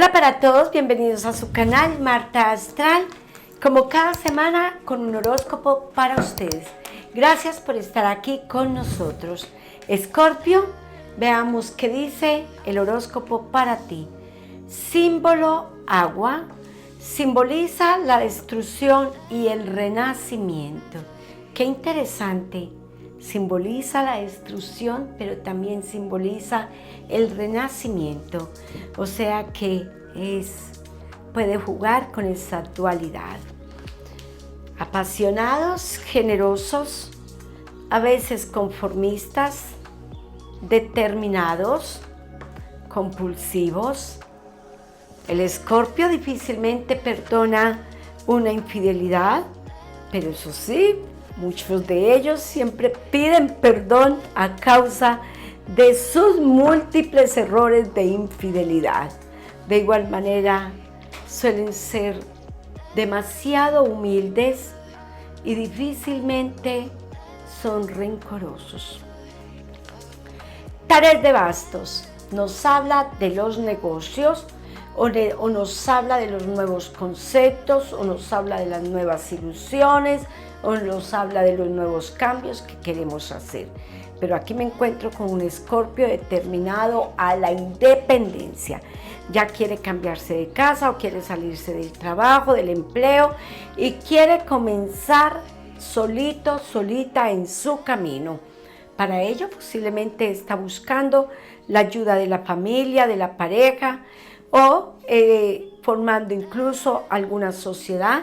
Hola para todos, bienvenidos a su canal Marta Astral, como cada semana con un horóscopo para ustedes. Gracias por estar aquí con nosotros. Escorpio, veamos qué dice el horóscopo para ti. Símbolo agua, simboliza la destrucción y el renacimiento. Qué interesante. Simboliza la destrucción, pero también simboliza el renacimiento. O sea que puede jugar con esa dualidad. Apasionados, generosos, a veces conformistas, determinados, compulsivos. El Escorpio difícilmente perdona una infidelidad, pero eso sí, muchos de ellos siempre piden perdón a causa de sus múltiples errores de infidelidad. De igual manera, suelen ser demasiado humildes y difícilmente son rencorosos. Tarot de bastos nos habla de los negocios o nos habla de los nuevos conceptos o nos habla de las nuevas ilusiones o nos habla de los nuevos cambios que queremos hacer. Pero aquí me encuentro con un Escorpio determinado a la independencia. Ya quiere cambiarse de casa o quiere salirse del trabajo, del empleo y quiere comenzar solito, solita en su camino. Para ello posiblemente está buscando la ayuda de la familia, de la pareja o formando incluso alguna sociedad.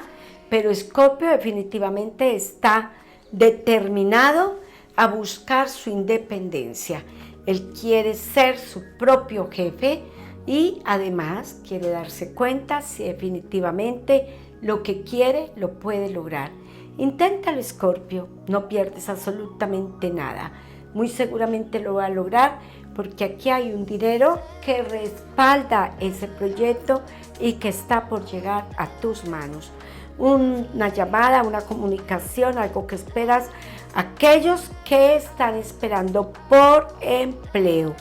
Pero Escorpio definitivamente está determinado a buscar su independencia. Él quiere ser su propio jefe y además quiere darse cuenta si definitivamente lo que quiere lo puede lograr. Inténtalo, Escorpio, no pierdes absolutamente nada. Muy seguramente lo va a lograr porque aquí hay un dinero que respalda ese proyecto y que está por llegar a tus manos. Una llamada, una comunicación, algo que esperas, aquellos que están esperando por empleo.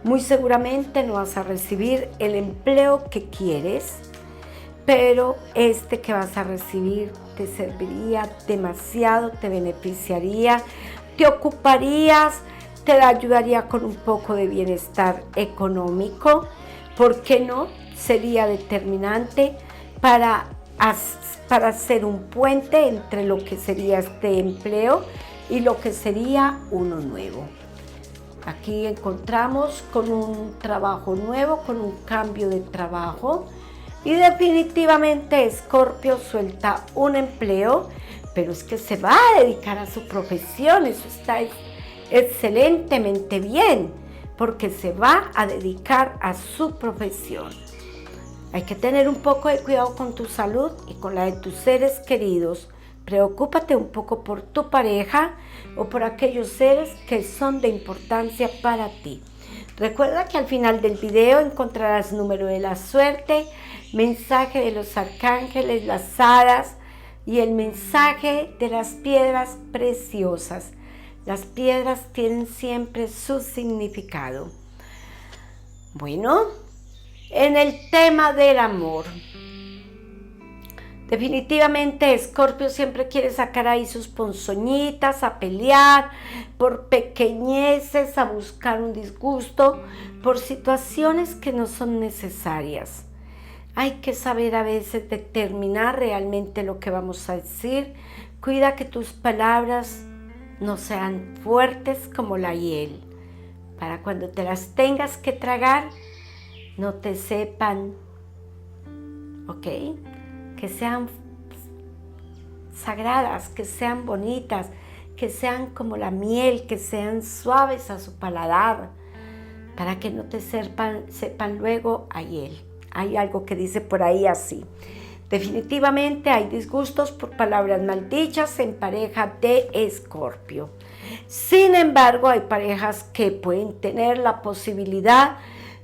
Muy seguramente no vas a recibir el empleo que quieres, pero este que vas a recibir te serviría demasiado, te beneficiaría, te ocuparías, te ayudaría con un poco de bienestar económico. ¿Por qué no? Sería determinante para hacer un puente entre lo que sería este empleo y lo que sería uno nuevo. Aquí encontramos con un trabajo nuevo, con un cambio de trabajo y definitivamente Escorpio suelta un empleo, pero es que se va a dedicar a su profesión. Eso está excelentemente bien porque se va a dedicar a su profesión. Hay que tener un poco de cuidado con tu salud y con la de tus seres queridos. Preocúpate un poco por tu pareja o por aquellos seres que son de importancia para ti. Recuerda que al final del video encontrarás número de la suerte, mensaje de los arcángeles, las hadas y el mensaje de las piedras preciosas. Las piedras tienen siempre su significado. Bueno, en el tema del amor, definitivamente Escorpio siempre quiere sacar ahí sus ponzoñitas, a pelear por pequeñeces, a buscar un disgusto, por situaciones que no son necesarias. Hay que saber a veces determinar realmente lo que vamos a decir. Cuida que tus palabras no sean fuertes como la hiel, para cuando te las tengas que tragar, no te sepan, ¿ok? Que sean sagradas, que sean bonitas, que sean como la miel, que sean suaves a su paladar, para que no te sepan luego a hiel. Hay algo que dice por ahí así. Definitivamente hay disgustos por palabras maldichas en pareja de Escorpio. Sin embargo, hay parejas que pueden tener la posibilidad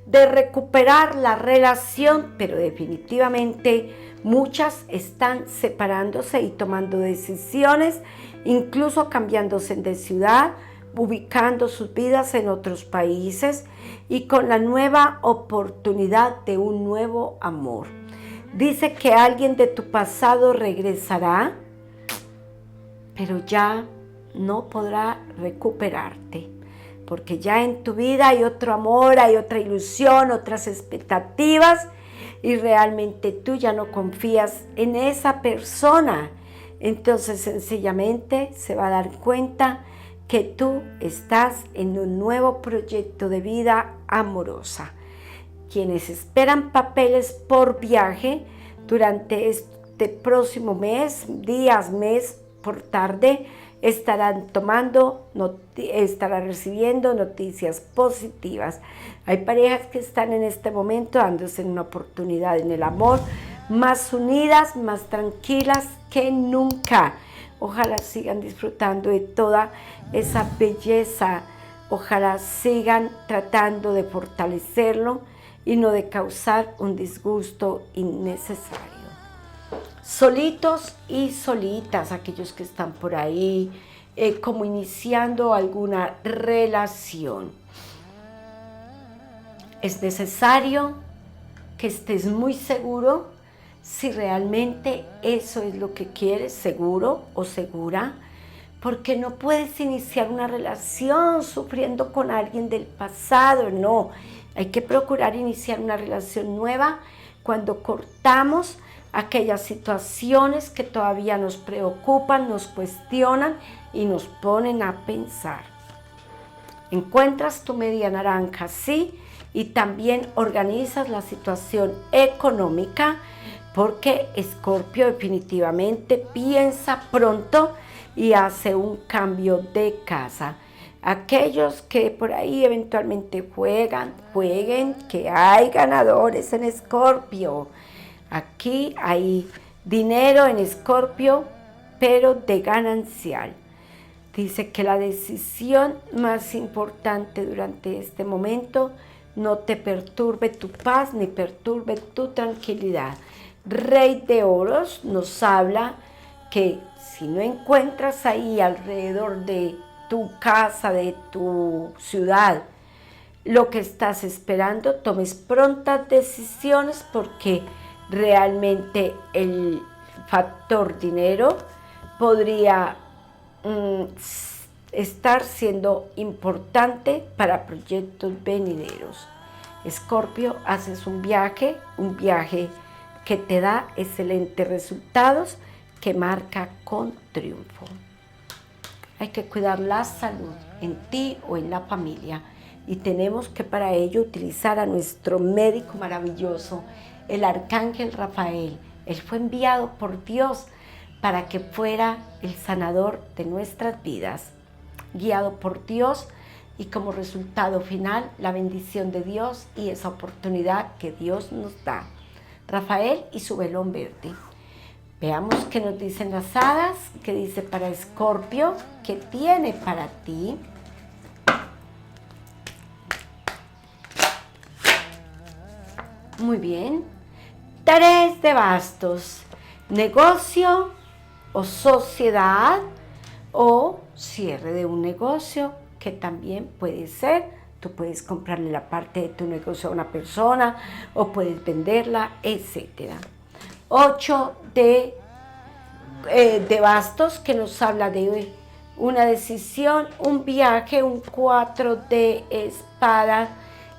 de recuperar la relación, pero definitivamente muchas están separándose y tomando decisiones, incluso cambiándose de ciudad ubicando sus vidas en otros países y con la nueva oportunidad de un nuevo amor. Dice que alguien de tu pasado regresará, pero ya no podrá recuperarte, porque ya en tu vida hay otro amor, hay otra ilusión, otras expectativas, y realmente tú ya no confías en esa persona. Entonces sencillamente se va a dar cuenta que tú estás en un nuevo proyecto de vida amorosa. Quienes esperan papeles por viaje durante este próximo mes, días, mes por tarde, estarán recibiendo noticias positivas. Hay parejas que están en este momento dándose una oportunidad en el amor, más unidas, más tranquilas que nunca. Ojalá sigan disfrutando de toda esa belleza, ojalá sigan tratando de fortalecerlo y no de causar un disgusto innecesario. Solitos y solitas, aquellos que están por ahí, como iniciando alguna relación. Es necesario que estés muy seguro si realmente eso es lo que quieres, seguro o segura, porque no puedes iniciar una relación sufriendo con alguien del pasado, no. Hay que procurar iniciar una relación nueva cuando cortamos aquellas situaciones que todavía nos preocupan, nos cuestionan y nos ponen a pensar. Encuentras tu media naranja, sí, y también organizas la situación económica, porque Escorpio definitivamente piensa pronto y hace un cambio de casa. Aquellos que por ahí eventualmente jueguen, que hay ganadores en Escorpio. Aquí hay dinero en Escorpio, pero de ganancial. Dice que la decisión más importante durante este momento no te perturbe tu paz ni perturbe tu tranquilidad. Rey de Oros nos habla que si no encuentras ahí alrededor de tu casa, de tu ciudad, lo que estás esperando, tomes prontas decisiones, porque realmente el factor dinero podría estar siendo importante para proyectos venideros. Escorpio, haces un viaje que te da excelentes resultados, que marca con triunfo. Hay que cuidar la salud en ti o en la familia, y tenemos que para ello utilizar a nuestro médico maravilloso, el arcángel Rafael. Él fue enviado por Dios para que fuera el sanador de nuestras vidas, guiado por Dios, y como resultado final la bendición de Dios y esa oportunidad que Dios nos da. Rafael y su velón verde. Veamos qué nos dicen las hadas, qué dice para Escorpio, qué tiene para ti. Muy bien. 3 de bastos. Negocio o sociedad o cierre de un negocio, que también puede ser. Tú puedes comprarle la parte de tu negocio a una persona o puedes venderla, etc. 8 de bastos, que nos habla de una decisión, un viaje. Un 4 de espada,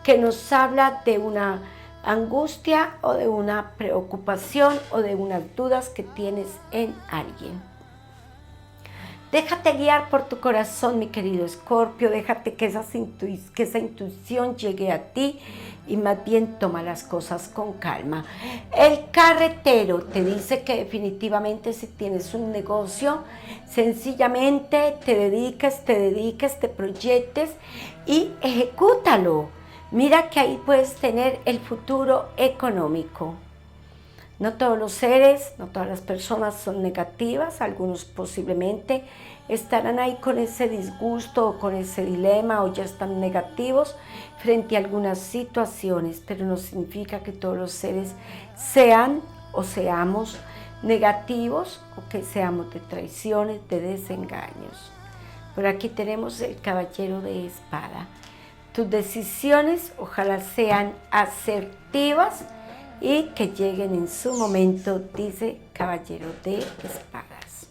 que nos habla de una angustia o de una preocupación o de unas dudas que tienes en alguien. Déjate guiar por tu corazón, mi querido Escorpio. Déjate que esa intuición llegue a ti, y más bien toma las cosas con calma. El carretero te dice que definitivamente si tienes un negocio, sencillamente te dediques, te proyectes y ejecútalo. Mira que ahí puedes tener el futuro económico. No todos los seres, no todas las personas son negativas. Algunos posiblemente estarán ahí con ese disgusto o con ese dilema, o ya están negativos frente a algunas situaciones, pero no significa que todos los seres sean o seamos negativos, o que seamos de traiciones, de desengaños. Por aquí tenemos el caballero de espada. Tus decisiones ojalá sean asertivas y que lleguen en su momento, dice caballero de espadas.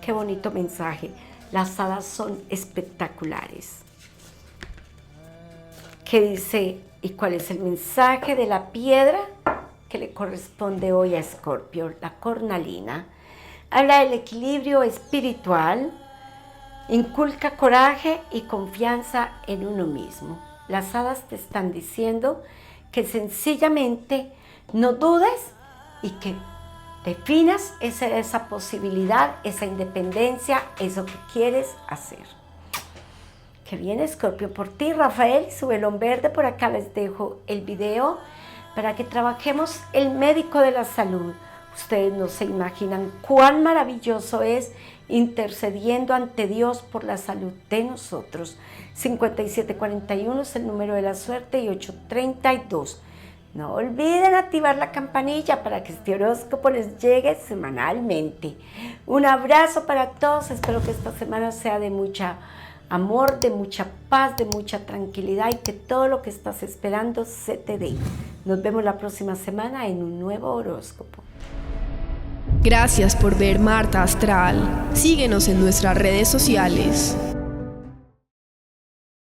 Qué bonito mensaje. Las hadas son espectaculares. ¿Qué dice? ¿Y cuál es el mensaje de la piedra que le corresponde hoy a Escorpio? La cornalina. Habla del equilibrio espiritual, inculca coraje y confianza en uno mismo. Las hadas te están diciendo que sencillamente no dudes y que definas esa posibilidad, esa independencia, eso que quieres hacer. Que viene Escorpio por ti, Rafael, su velón verde. Por acá les dejo el video para que trabajemos el médico de la salud. Ustedes no se imaginan cuán maravilloso es intercediendo ante Dios por la salud de nosotros. 5741 es el número de la suerte y 832. No olviden activar la campanilla para que este horóscopo les llegue semanalmente. Un abrazo para todos. Espero que esta semana sea de mucha amor, de mucha paz, de mucha tranquilidad y que todo lo que estás esperando se te dé. Nos vemos la próxima semana en un nuevo horóscopo. Gracias por ver Marta Astral. Síguenos en nuestras redes sociales.